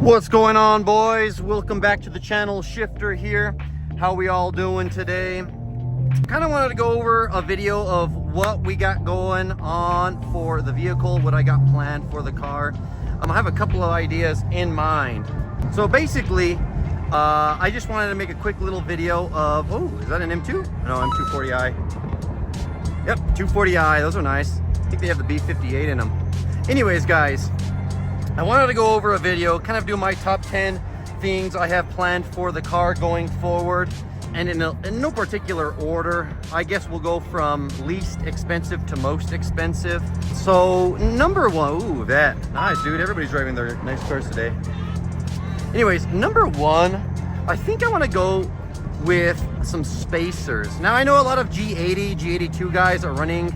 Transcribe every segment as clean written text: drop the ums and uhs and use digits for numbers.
What's going on, boys? Welcome back to the channel. Shifter here. How we all doing today? Kind of wanted to go over a video of what we got going on for the vehicle, what I got planned for the car. I have a couple of ideas in mind. So basically, I just wanted to make a quick little video of, oh, is that an M2? No, M240i. Yep, 240i, those are nice. I think they have the B58 in them. Anyways, guys, I wanted to go over a video, kind of do my top 10 things I have planned for the car going forward. And in no particular order, I guess we'll go from least expensive to most expensive. So number one, ooh, that, nice, dude. Everybody's driving their nice cars today. Anyways, number one, I think I want to go with some spacers. Now I know a lot of G80, G82 guys are running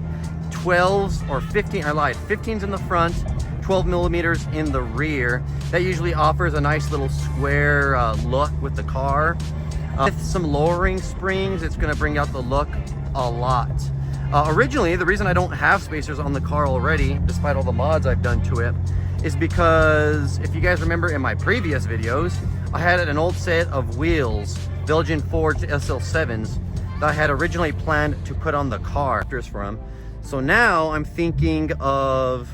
12s or 15, I lied, 15s in the front, 12 millimeters in the rear. That usually offers a nice little square look with the car. With some lowering springs, it's going to bring out the look a lot. Originally, the reason I don't have spacers on the car already, despite all the mods I've done to it, is because if you guys remember in my previous videos, I had an old set of wheels, Belgian forged SL7s, that I had originally planned to put on the car from. So now I'm thinking of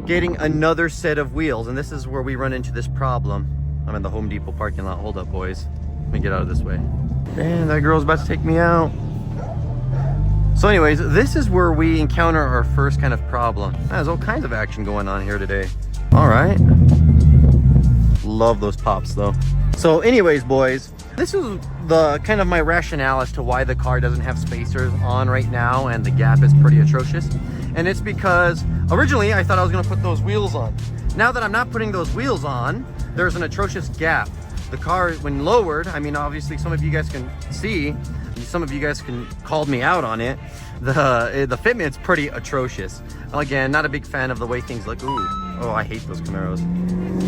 getting another set of wheels, and this is where we run into this problem. I'm in the Home Depot parking lot. Hold up, boys. Let me get out of this way. Man, that girl's about to take me out. So anyways, this is where we encounter our first kind of problem. There's all kinds of action going on here today. All right. Love those pops though. So anyways, boys, this is the kind of my rationale as to why the car doesn't have spacers on right now and the gap is pretty atrocious. And it's because originally I thought I was gonna put those wheels on. Now that I'm not putting those wheels on, there's an atrocious gap. The car, when lowered, I mean, obviously some of you guys can see, some of you guys can call me out on it. The fitment's pretty atrocious. Again, not a big fan of the way things look. Ooh, oh, I hate those Camaros.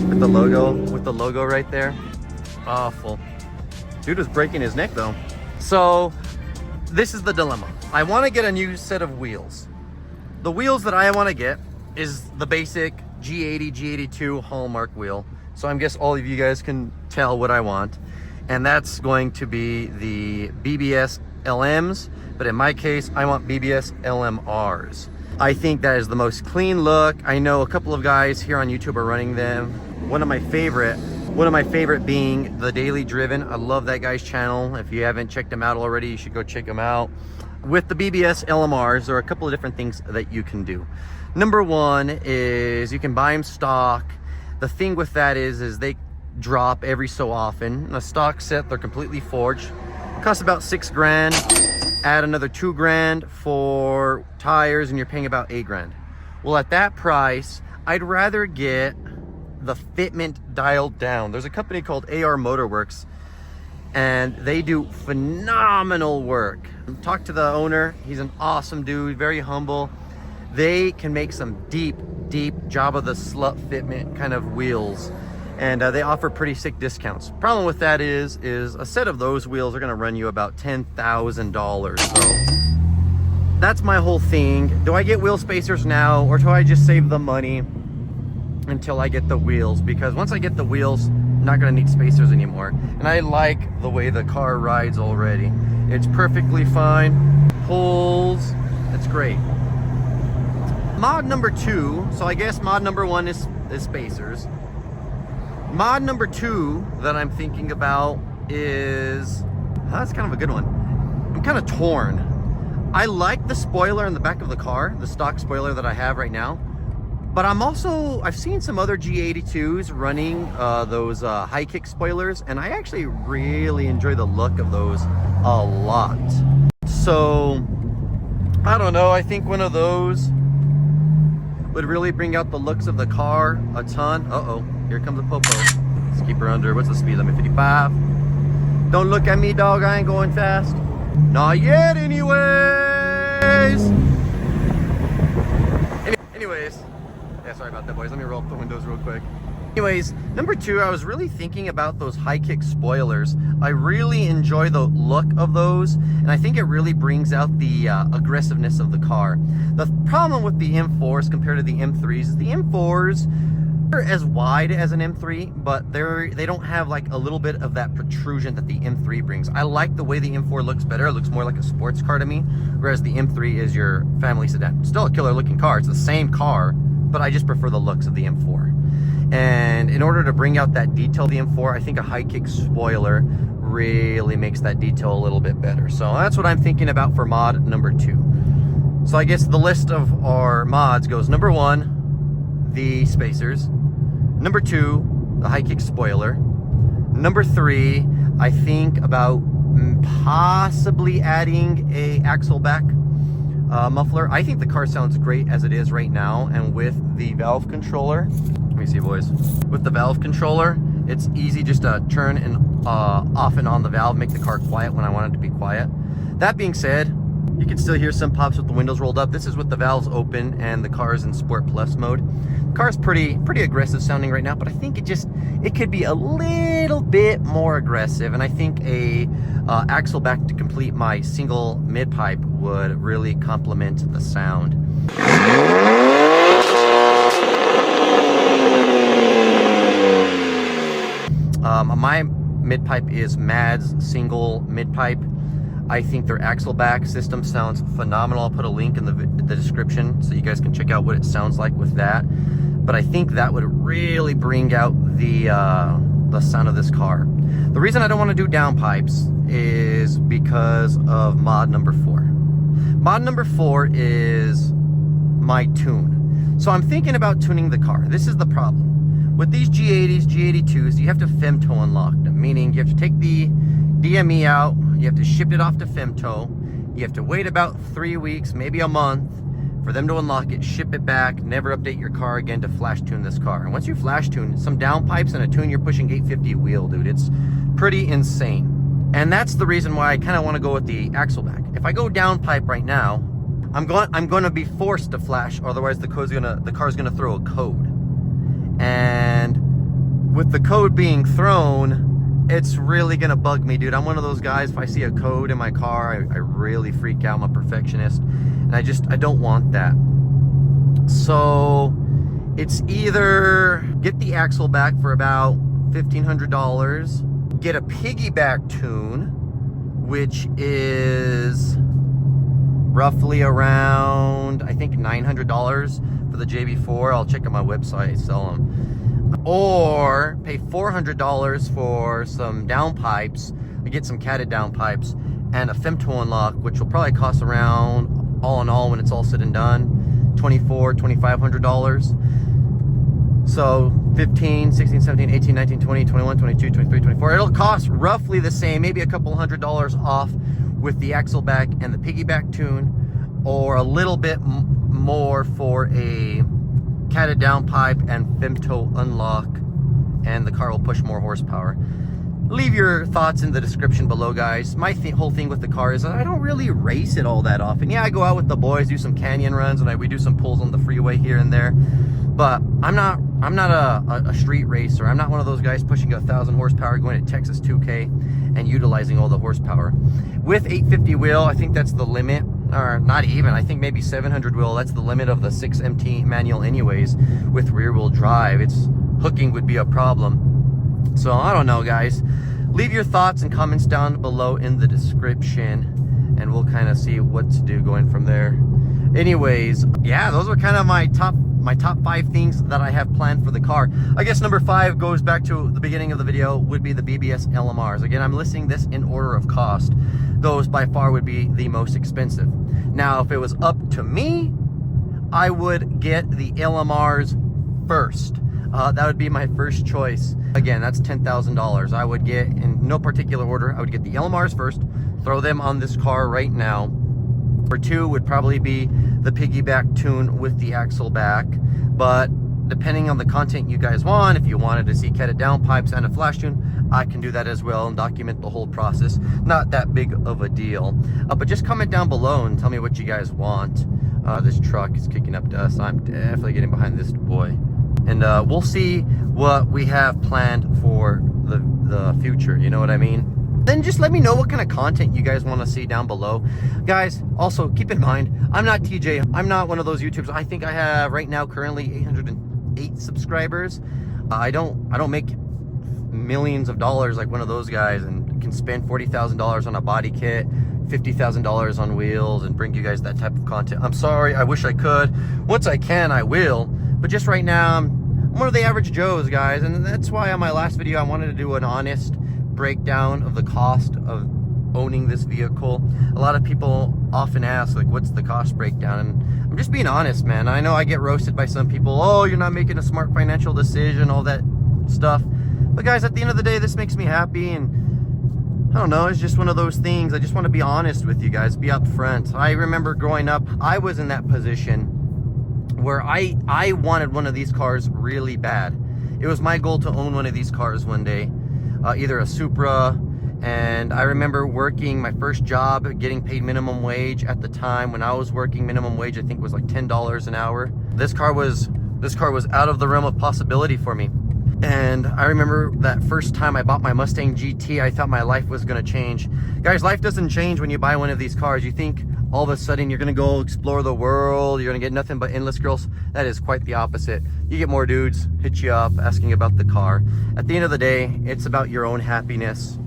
With the logo right there. Awful. Dude was breaking his neck though. So this is the dilemma. I want to get a new set of wheels. The wheels that I want to get is the basic G80, G82 Hallmark wheel. So I guess all of you guys can tell what I want. And that's going to be the BBS LMs. But in my case, I want BBS LMRs. I think that is the most clean look. I know a couple of guys here on YouTube are running them. One of my favorite being The Daily Driven. I love that guy's channel. If you haven't checked him out already, you should go check him out. With the BBS LMRs, there are a couple of different things that you can do. Number one is you can buy them stock. The thing with that is they drop every so often. In a stock set, they're completely forged. Costs about $6 grand. Add another $2 grand for tires and you're paying about $8 grand. Well, at that price, I'd rather get the fitment dialed down. There's a company called AR Motorworks and they do phenomenal work. Talk to the owner. He's an awesome dude, very humble. They can make some deep Jabba the Slut fitment kind of wheels, and they offer pretty sick discounts. Problem with that is a set of those wheels are going to run you about $10,000. So that's my whole thing. Do I get wheel spacers now, or do I just save the money until I get the wheels? Because once I get the wheels, I'm not going to need spacers anymore. And I like the way the car rides already. It's perfectly fine. Pulls. It's great. Mod number two, so I guess mod number one is spacers. Mod number two that I'm thinking about is, that's kind of a good one. I'm kind of torn. I like the spoiler in the back of the car, the stock spoiler that I have right now. But I've seen some other G82s running those high kick spoilers, and I actually really enjoy the look of those a lot. So, I don't know, I think one of those would really bring out the looks of the car a ton. Uh-oh, here comes a popo. Let's keep her under, what's the speed limit, 55? Don't look at me, dog, I ain't going fast. Not yet, anyways. Anyways, yeah, sorry about that, boys. Let me roll up the windows real quick. Anyways, number two, I was really thinking about those high kick spoilers. I really enjoy the look of those, and I think it really brings out the aggressiveness of the car. The problem with the M4s compared to the M3s is the M4s They're as wide as an M3, but they don't have like a little bit of that protrusion that the M3 brings. I like the way the M4 looks better. It looks more like a sports car to me, whereas the M3 is your family sedan. Still a killer looking car. It's the same car, but I just prefer the looks of the M4. And in order to bring out that detail of the M4, I think a high kick spoiler really makes that detail a little bit better. So that's what I'm thinking about for mod number 2. So I guess the list of our mods goes: number 1, the spacers; number 2, the high kick spoiler; number 3, I think about possibly adding a axle back muffler. I think the car sounds great as it is right now, and with the valve controller, let me see, boys, with the valve controller, it's easy just to turn and off and on the valve, make the car quiet when I want it to be quiet. That being said, you can still hear some pops with the windows rolled up. This is with the valves open and the car is in Sport Plus mode. The car's pretty aggressive sounding right now, but I think it could be a little bit more aggressive, and I think a axle back to complete my single mid pipe would really complement the sound. My mid pipe is Mad's single mid pipe. I think their axle back system sounds phenomenal. I'll put a link in the description so you guys can check out what it sounds like with that. But I think that would really bring out the sound of this car. The reason I don't want to do downpipes is because of mod number 4. Mod number 4 is my tune. So I'm thinking about tuning the car. This is the problem. With these G80s, G82s, you have to femto unlock them, meaning you have to take the DME out, you have to ship it off to femto, you have to wait about 3 weeks, maybe a month, for them to unlock it, ship it back, never update your car again to flash tune this car. And once you flash tune, some downpipes and a tune, you're pushing 850 wheel, dude. It's pretty insane. And that's the reason why I kind of want to go with the axle back. If I go downpipe right now, I'm going to be forced to flash, otherwise the car's gonna throw a code. And with the code being thrown, it's really gonna bug me, dude. I'm one of those guys, if I see a code in my car, I really freak out. I'm a perfectionist, and I don't want that. So it's either get the axle back for about $1,500, get a piggyback tune, which is roughly around, I think, $900 for the JB4. I'll check on my website, sell them. Or pay $400 for some downpipes. I get some catted downpipes and a femto unlock, which will probably cost around, all in all, when it's all said and done, $2,500. So 15, 16, 17, 18, 19, 20, 21, 22, 23, 24. It'll cost roughly the same, maybe a couple $100 off with the axle back and the piggyback tune, or a little bit more for a catted downpipe and femto unlock, and the car will push more horsepower. Leave your thoughts in the description below, guys. My whole thing with the car is I don't really race it all that often. Yeah, I go out with the boys, do some canyon runs, and we do some pulls on the freeway here and there. But I'm not a street racer. I'm not one of those guys pushing 1,000 horsepower, going to Texas 2K and utilizing all the horsepower. With 850 wheel, I think that's the limit. Or not even, I think maybe 700 wheel, that's the limit of the 6MT manual anyways. With rear wheel drive, hooking would be a problem. So I don't know, guys. Leave your thoughts and comments down below in the description, and we'll kind of see what to do going from there. Anyways, yeah, those are kind of my top 5 things that I have planned for the car. I guess number 5 goes back to the beginning of the video, would be the BBS LMRs. Again, I'm listing this in order of cost. Those by far would be the most expensive. Now, if it was up to me, I would get the LMRs first. That would be my first choice. Again, that's $10,000. I would get, in no particular order, I would get the LMRs first, throw them on this car right now. Number 2 would probably be the piggyback tune with the axle back, but depending on the content you guys want, if you wanted to see catted downpipes and a flash tune, I can do that as well and document the whole process. Not that big of a deal. But just comment down below and tell me what you guys want. This truck is kicking up dust. I'm definitely getting behind this boy. And we'll see what we have planned for the future, you know what I mean? Then just let me know what kind of content you guys want to see down below. Guys, also keep in mind, I'm not TJ. I'm not one of those YouTubers. I think I have right now currently 8 subscribers. I don't make millions of dollars like one of those guys and can spend $40,000 on a body kit, $50,000 on wheels, and bring you guys that type of content. I'm sorry, I wish I could. Once I can, I will. But just right now, I'm one of the average Joes, guys, and that's why on my last video I wanted to do an honest breakdown of the cost of owning this vehicle. A lot of people often ask, like, what's the cost breakdown? And I'm just being honest, man. I know I get roasted by some people. Oh, you're not making a smart financial decision, all that stuff. But guys, at the end of the day, this makes me happy, and I don't know, it's just one of those things. I just want to be honest with you guys, be upfront. I remember growing up, I was in that position where I wanted one of these cars really bad. It was my goal to own one of these cars one day, either a Supra. And I remember working my first job, getting paid minimum wage at the time. When I was working minimum wage, I think it was like $10 an hour. This car was out of the realm of possibility for me. And I remember that first time I bought my Mustang GT, I thought my life was gonna change. Guys, life doesn't change when you buy one of these cars. You think all of a sudden you're gonna go explore the world, you're gonna get nothing but endless girls. That is quite the opposite. You get more dudes hit you up asking about the car. At the end of the day, it's about your own happiness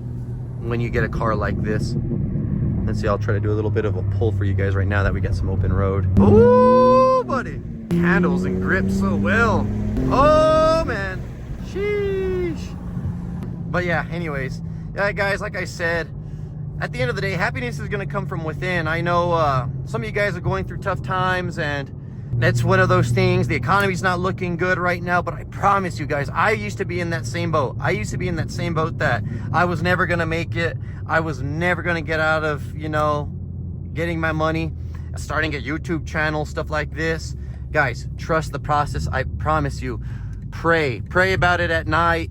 when you get a car like this. Let's see, I'll try to do a little bit of a pull for you guys right now that we got some open road. Oh, buddy. Handles and grips so well. Oh, man. Sheesh. But yeah, anyways. Yeah, guys, like I said, at the end of the day, happiness is going to come from within. I know some of you guys are going through tough times, and that's one of those things. The economy's not looking good right now, but I promise you guys, I used to be in that same boat. I used to be in that same boat that I was never going to make it. I was never going to get out of, you know, getting my money, starting a YouTube channel, stuff like this. Guys, trust the process. I promise you. Pray about it at night,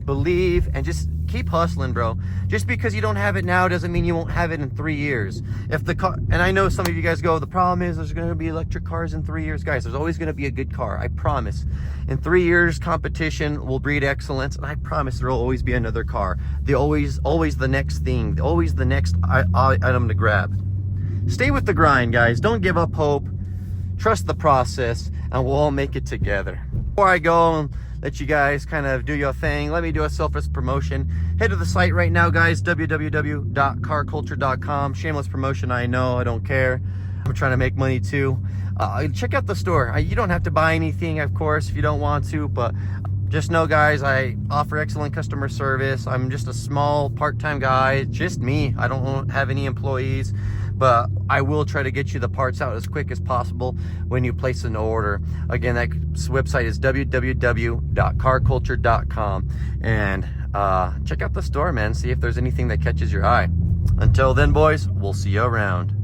believe, and just keep hustling, bro. Just because you don't have it now doesn't mean you won't have it in 3 years. If the car, and I know some of you guys go, the problem is there's going to be electric cars in 3 years. Guys, there's always going to be a good car. I promise. In 3 years, competition will breed excellence, and I promise there will always be another car. Always the next thing, always the next item to grab. Stay with the grind, guys. Don't give up hope. Trust the process, and we'll all make it together. Before I go and let you guys kind of do your thing, let me do a selfless promotion. Head to the site right now, guys, www.carculture.com. Shameless promotion, I know, I don't care. I'm trying to make money too. Check out the store. You don't have to buy anything, of course, if you don't want to, but just know, guys, I offer excellent customer service. I'm just a small part-time guy, just me. I don't have any employees, but I will try to get you the parts out as quick as possible when you place an order. Again, that website is www.carculture.com, and check out the store, man. See if there's anything that catches your eye. Until then, boys, we'll see you around.